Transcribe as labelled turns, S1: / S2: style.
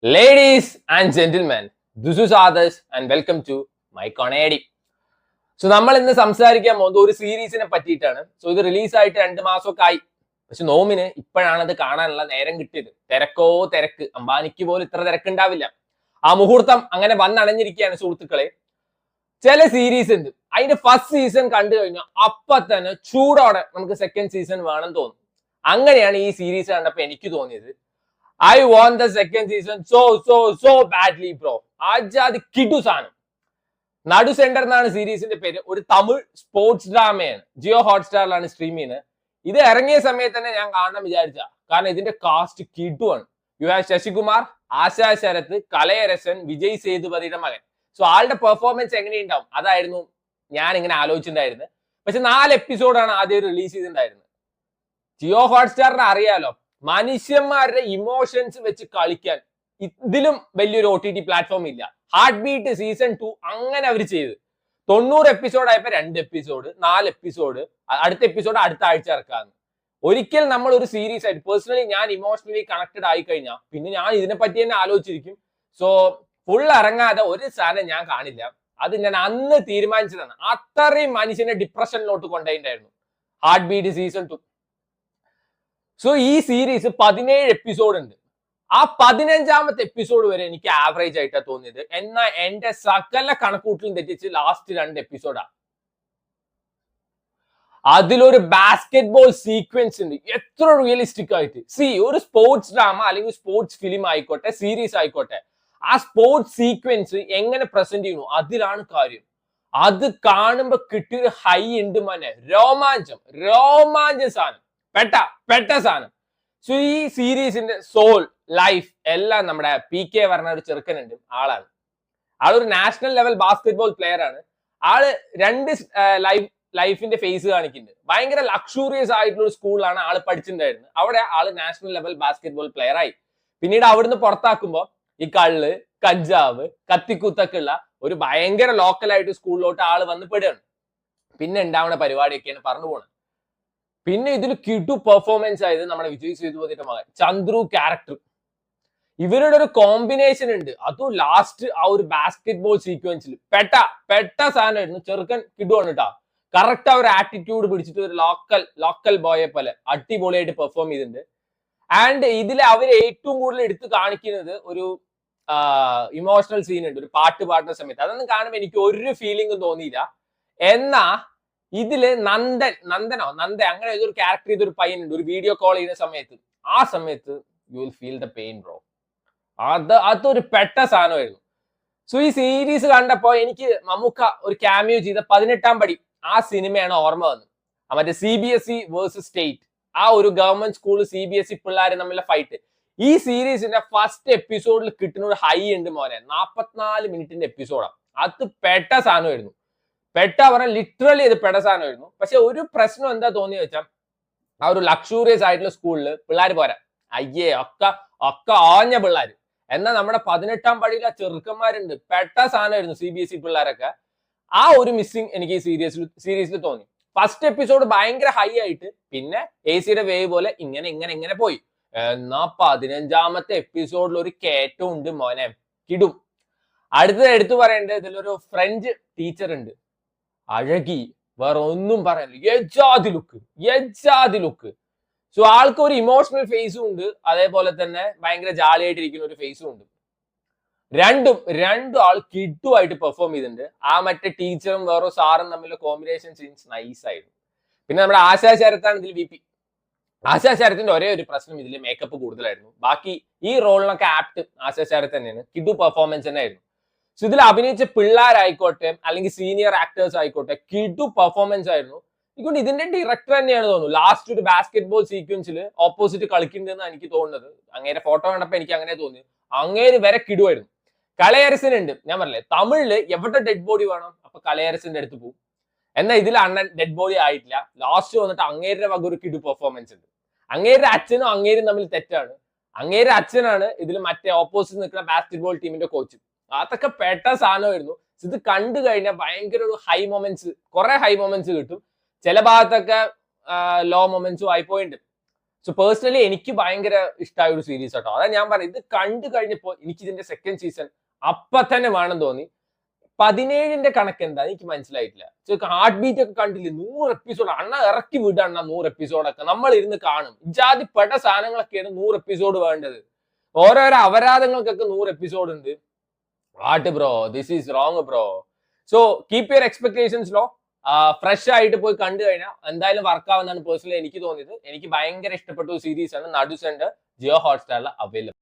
S1: Ladies and gentlemen, this is Adarsh and welcome to my Conady. നമ്മൾ ഇന്ന് സംസാരിക്കാൻ പോകുന്നത് ഒരു സീരീസിനെ പറ്റിയിട്ടാണ്. ഇത് റിലീസായിട്ട് 2 മാസമൊക്കെ ആയി. പക്ഷെ നോമിന് ഇപ്പോഴാണ് അത് കാണാനുള്ള നേരം കിട്ടിയത്. തിരക്ക്. അംബാനിക്ക് പോലും ഇത്ര തിരക്കുണ്ടാവില്ല. ആ മുഹൂർത്തം അങ്ങനെ വന്നണഞ്ഞിരിക്കുകയാണ് സുഹൃത്തുക്കളെ. ചില സീരീസ് ഉണ്ട്, അതിന്റെ ഫസ്റ്റ് സീസൺ കണ്ടു കഴിഞ്ഞാൽ അപ്പൊ തന്നെ ചൂടോടെ നമുക്ക് സെക്കൻഡ് സീസൺ വേണം തോന്നും. അങ്ങനെയാണ് ഈ സീരീസ് കണ്ടപ്പോ എനിക്ക് തോന്നിയത്. I want the second season so badly, bro. ആജാതി കിടു സാധനം. നടു സെന്റർ എന്നാണ് സീരീസിന്റെ പേര്. ഒരു തമിഴ് സ്പോർട്സ് ഡ്രാമയാണ്. ജിയോ ഹോട്ട്സ്റ്റാറിലാണ് സ്ട്രീം ചെയ്യുന്നത്. ഇത് ഇറങ്ങിയ സമയത്ത് തന്നെ ഞാൻ കാണണം വിചാരിച്ച, കാരണം ഇതിന്റെ കാസ്റ്റ് കിടുവാണ്. യു ഹാവ് ശശികുമാർ, ആശാ ശരത്ത്, കലയരസൻ, വിജയ് സേതുപതിയുടെ മകൻ. ആളുടെ പെർഫോമൻസ് എങ്ങനെയുണ്ടാവും അതായിരുന്നു ഞാൻ ഇങ്ങനെ ആലോചിച്ചിട്ടുണ്ടായിരുന്നത്. പക്ഷെ 4 എപ്പിസോഡാണ് ആദ്യം റിലീസ് ചെയ്തിട്ടുണ്ടായിരുന്നത്. ജിയോ ഹോട്ട്സ്റ്റാറിനെ അറിയാലോ, മനുഷ്യന്മാരുടെ ഇമോഷൻസ് വെച്ച് കളിക്കാൻ ഇതിലും വലിയൊരു OTT പ്ലാറ്റ്ഫോം ഇല്ല. ഹാർട്ട് ബീറ്റ് സീസൺ 2 അങ്ങനെ അവർ ചെയ്ത് 90 എപ്പിസോഡ് ആയപ്പോ 2 എപ്പിസോഡ്, 4 എപ്പിസോഡ്, അടുത്ത എപ്പിസോഡ് അടുത്ത ആഴ്ച ഇറക്കാന്ന്. ഒരിക്കൽ നമ്മൾ ഒരു സീരീസ് ആയിട്ട് പേഴ്സണലി ഞാൻ ഇമോഷണലി കണക്റ്റഡ് ആയി കഴിഞ്ഞാൽ പിന്നെ ഞാൻ ഇതിനെ പറ്റി തന്നെ ആലോചിച്ചിരിക്കും. ഫുൾ ഇറങ്ങാതെ ഒരു സാധനം ഞാൻ കാണില്ല. അത് ഞാൻ അന്ന് തീരുമാനിച്ചതാണ്. അത്രയും മനുഷ്യനെ ഡിപ്രഷനിലോട്ട് കൊണ്ടുപോയിട്ടുണ്ടായിരുന്നു ഹാർട്ട് ബീറ്റ് സീസൺ 2. ഈ സീരീസ് 17 എപ്പിസോഡ് ഉണ്ട്. ആ 15ാമത്തെ എപ്പിസോഡ് വരെ എനിക്ക് ആവറേജ് ആയിട്ടാണ് തോന്നിയത്. എന്നാൽ എന്റെ സകല കണക്കൂട്ടിലും തെറ്റിച്ച് ലാസ്റ്റ് 2 എപ്പിസോഡാ. അതിലൊരു ബാസ്കറ്റ് ബോൾ സീക്വൻസ് ഉണ്ട്, എത്ര റിയലിസ്റ്റിക് ആയിട്ട്. ഒരു സ്പോർട്സ് ഡ്രാമ അല്ലെങ്കിൽ സ്പോർട്സ് ഫിലിം ആയിക്കോട്ടെ, സീരീസ് ആയിക്കോട്ടെ, ആ സ്പോർട്സ് സീക്വൻസ് എങ്ങനെ പ്രസന്റ് ചെയ്യുന്നു അതിലാണ് കാര്യം. അത് കാണുമ്പോ കിട്ടിയൊരു ഹൈ ഉണ്ട് മോനെ, രോമാഞ്ചം സാധനം, പെട്ട സാധനം. ഈ സീരീസിന്റെ സോൾ ലൈഫ് എല്ലാം നമ്മുടെ PK പറഞ്ഞ ഒരു ചെറുക്കനുണ്ട്. ആളൊരു national level basket ball player ആണ്. ആള് 2 ലൈഫിന്റെ ഫേസ് കാണിക്കുന്നുണ്ട്. ഭയങ്കര ലക്ഷൂറിയസ് ആയിട്ടുള്ള ഒരു സ്കൂളിലാണ് ആള് പഠിച്ചിട്ടുണ്ടായിരുന്നത്. അവിടെ ആള് national level basket ball player ആയി. പിന്നീട് അവിടുന്ന് പുറത്താക്കുമ്പോ ഈ കള്ള്, കഞ്ചാവ്, കത്തിക്കുത്തൊക്കെ ഉള്ള ഒരു ഭയങ്കര ലോക്കലായിട്ട് സ്കൂളിലോട്ട് ആള് വന്ന് പെടുകയാണ്. പിന്നെ ഉണ്ടാവുന്ന പരിപാടിയൊക്കെയാണ് പറഞ്ഞു പോണത്. പിന്നെ ഇതിൽ കിടു പെർഫോമൻസ് ആയത് നമ്മുടെ വിജയ് സേതുപതിയുടെ മകൻ ചന്ദ്രു ക്യാരക്ടർ. ഇവരുടെ ഒരു കോമ്പിനേഷൻ ഉണ്ട്. അതും ലാസ്റ്റ് ആ ഒരു ബാസ്കറ്റ് ബോൾ സീക്വൻസിൽ പെട്ട സാധനമായിരുന്നു. ചെറുക്കൻ കിടുവാണ് കേട്ടോ. കറക്റ്റ് ആ ഒരു ആറ്റിറ്റ്യൂഡ് പിടിച്ചിട്ട് ഒരു ലോക്കൽ ബോയെ പോലെ അടിപൊളിയായിട്ട് പെർഫോം ചെയ്തിട്ടുണ്ട്. ആൻഡ് ഇതിൽ അവർ ഏറ്റവും കൂടുതൽ എടുത്ത് കാണിക്കുന്നത് ഒരു ഇമോഷണൽ സീൻ ഉണ്ട്, ഒരു പാട്ട് പാടുന്ന സമയത്ത്. അതൊന്നും കാണുമ്പോൾ എനിക്ക് ഒരു ഫീലിംഗും തോന്നിയില്ല. എന്നാ ഇതില് നന്ദൻ അങ്ങനെ ഏതൊരു ക്യാരക്ടർ ചെയ്തൊരു പയ്യനുണ്ട്. ഒരു വീഡിയോ കോൾ ചെയ്യുന്ന സമയത്ത് ആ സമയത്ത് you will feel the pain bro. അതൊരു പെട്ട സാധനമായിരുന്നു. ഈ സീരീസ് കണ്ടപ്പോ എനിക്ക് മമ്മൂക്ക ഒരു ക്യാമിയോ ചെയ്ത 18ാം പടി ആ സിനിമയാണ് ഓർമ്മ വന്നത്. മറ്റേ CBSE വേഴ്സസ് സ്റ്റേറ്റ്, ആ ഒരു ഗവൺമെന്റ് സ്കൂൾ CBSE പിള്ളേർ തമ്മിലുള്ള ഫൈറ്റ്. ഈ സീരീസിന്റെ ഫസ്റ്റ് എപ്പിസോഡിൽ കിട്ടുന്ന ഒരു ഹൈ ഉണ്ട് മോനെ, 44 മിനിറ്റിന്റെ എപ്പിസോഡാണ്. അത് പെട്ട സാധനമായിരുന്നു. പറഞ്ഞാൽ ലിറ്ററലി ഇത് പെട്ട സാധനമായിരുന്നു. പക്ഷെ ഒരു പ്രശ്നം എന്താ തോന്നിയ വെച്ചാൽ, ആ ഒരു ലക്ഷൂറിയസ് ആയിട്ടുള്ള സ്കൂളിൽ പിള്ളേർ പോരാ. ഒക്കെ ആഞ്ഞ പിള്ളേർ. എന്നാൽ നമ്മുടെ 18ാം പടിയിലെ ചെറുക്കന്മാരുണ്ട്, പെട്ട സാധനമായിരുന്നു CBSE പിള്ളേരൊക്കെ. ആ ഒരു മിസ്സിങ് എനിക്ക് ഈ സീരീസിൽ തോന്നി. ഫസ്റ്റ് എപ്പിസോഡ് ഭയങ്കര ഹൈ ആയിട്ട് പിന്നെ AC-യുടെ വേവ് പോലെ ഇങ്ങനെ പോയി. എന്നാ 15ാമത്തെ എപ്പിസോഡിൽ ഒരു കയറ്റം ഉണ്ട് മോനെ, കിടും. അടുത്തത് എടുത്തു പറയേണ്ടത്, ഇതിലൊരു ഫ്രഞ്ച് ടീച്ചർ ഉണ്ട്, അഴകി, വേറെ ഒന്നും പറയാനില്ല, യജാതി ലുക്ക്. ആൾക്ക് ഒരു ഇമോഷണൽ ഫേസും ഉണ്ട്, അതേപോലെ തന്നെ ഭയങ്കര ജാളിയായിട്ടിരിക്കുന്ന ഒരു ഫേസും ഉണ്ട്. രണ്ടും ആൾ കിടുവായിട്ട് പെർഫോം ചെയ്തിട്ടുണ്ട്. ആ മറ്റേ ടീച്ചറും വേറെ സാറും തമ്മിലുള്ള കോമ്പിനേഷൻ സീൻസ് നൈസ് ആയിരുന്നു. പിന്നെ നമ്മുടെ ആശാ ശരത്താണ് ഇതിൽ VP. ആശാ ശരത്തിന്റെ ഒരേ ഒരു പ്രശ്നം ഇതിൽ മേക്കപ്പ് കൂടുതലായിരുന്നു. ബാക്കി ഈ റോളിനൊക്കെ ആപ്റ്റ് ആശാ ശരത്ത് തന്നെയാണ്. കിടു പെർഫോമൻസ് തന്നെ ആയിരുന്നു. ഇതിൽ അഭിനയിച്ച പിള്ളേരായിക്കോട്ടെ അല്ലെങ്കിൽ സീനിയർ ആക്ടേഴ്സ് ആയിക്കോട്ടെ, കിടു പെർഫോമൻസ് ആയിരുന്നു. ഇതുകൊണ്ട് ഇതിന്റെ ഡയറക്ടർ തന്നെയാണ് തോന്നുന്നു. ലാസ്റ്റ് ഒരു ബാസ്കറ്റ് ബോൾ സീക്വൻസിൽ ഓപ്പോസിറ്റ് കളിക്കുന്നുണ്ടെന്നാണ് എനിക്ക് തോന്നുന്നത്. അങ്ങേരെ ഫോട്ടോ കണ്ടപ്പോ എനിക്ക് അങ്ങനെ തോന്നി. അങ്ങേര് വരെ കിടുവായിരുന്നു. കലയരസൻ ഉണ്ട്. ഞാൻ പറഞ്ഞില്ലേ, തമിഴില് എവിടെ ഡെഡ് ബോഡി വേണം അപ്പൊ കലയരസന്റെ അടുത്ത് പോകും. എന്നാൽ ഇതിൽ അണ്ണൻ ഡെഡ് ബോഡി ആയിട്ടില്ല. ലാസ്റ്റ് വന്നിട്ട് അങ്ങേരുടെ വക ഒരു കിടു പെർഫോമൻസ് ഉണ്ട്. അങ്ങേരുടെ അച്ഛനും അങ്ങേരും തമ്മിൽ തെറ്റാണ്. അങ്ങേരുടെ അച്ഛനാണ് ഇതിൽ മറ്റേ ഓപ്പോസിറ്റ് നിൽക്കുന്ന ബാസ്കറ്റ് ബോൾ ടീമിന്റെ കോച്ച്. അതൊക്കെ പെട്ട സാധനമായിരുന്നു. ഇത് കണ്ടു കഴിഞ്ഞാൽ ഭയങ്കര ഒരു കുറെ ഹൈ മൊമെന്റ്സ് കിട്ടും. ചില ഭാഗത്തൊക്കെ ലോ മൊമെന്റ്സും ആയി പോയിട്ടുണ്ട്. സോ പേഴ്സണലി എനിക്ക് ഭയങ്കര ഇഷ്ടമായ ഒരു സീരീസ് കേട്ടോ. അതാ ഞാൻ പറയുന്നത്, ഇത് കണ്ടു കഴിഞ്ഞപ്പോ എനിക്ക് ഇതിന്റെ സെക്കൻഡ് സീസൺ അപ്പൊ തന്നെ വേണം തോന്നി. 17ന്റെ കണക്ക് എന്താ എനിക്ക് മനസ്സിലായിട്ടില്ല. ഹാർട്ട് ബീറ്റ് ഒക്കെ കണ്ടില്ലേ, 100 എപ്പിസോഡ് അണ്ണ ഇറക്കി വിടണ്ണ, 100 എപ്പിസോഡൊക്കെ നമ്മൾ ഇരുന്ന് കാണും. ഇജാതി പെട്ട സാധനങ്ങളൊക്കെയാണ് 100 എപ്പിസോഡ് വേണ്ടത്. ഓരോരോ അപരാധങ്ങൾക്കൊക്കെ 100 എപ്പിസോഡ് ഉണ്ട്. What bro, this is wrong bro. So keep your expectations low. Fresh ആയിട്ട് പോയി കണ്ടു കഴിഞ്ഞാൽ എന്തായാലും വർക്ക് ആവുന്നതാണ് പേഴ്സണലി എനിക്ക് തോന്നിയത്. എനിക്ക് ഭയങ്കര ഇഷ്ടപ്പെട്ട ഒരു സീരീസ് ആണ്. നടുസെന്റ് ജിയോ ഹോട്ട്സ്റ്റാറിൽ അവൈലബിൾ.